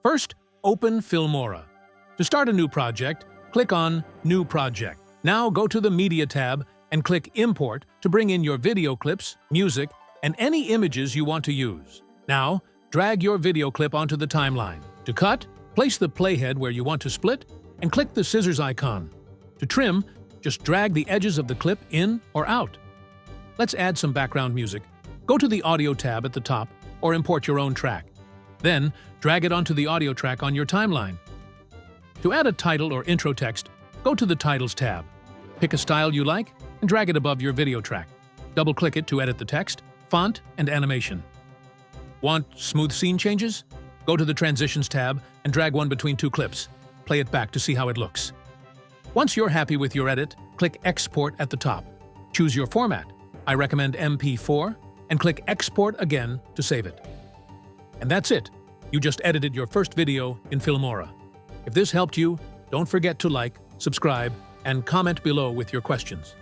First, open Filmora. To start a new project, click on New Project. Now go to the Media tab and click Import to bring in your video clips, music, and any images you want to use. Now, drag your video clip onto the timeline. To cut, place the playhead where you want to split and click the scissors icon. To trim, just drag the edges of the clip in or out. Let's add some background music. Go to the Audio tab at the top or import your own track. Then, drag it onto the audio track on your timeline. To add a title or intro text, go to the Titles tab. Pick a style you like and drag it above your video track. Double-click it to edit the text, font, and animation. Want smooth scene changes? Go to the Transitions tab and drag one between two clips. Play it back to see how it looks. Once you're happy with your edit, click Export at the top. Choose your format. I recommend MP4, and click Export again to save it. And that's it. You just edited your first video in Filmora. If this helped you, don't forget to like, subscribe, and comment below with your questions.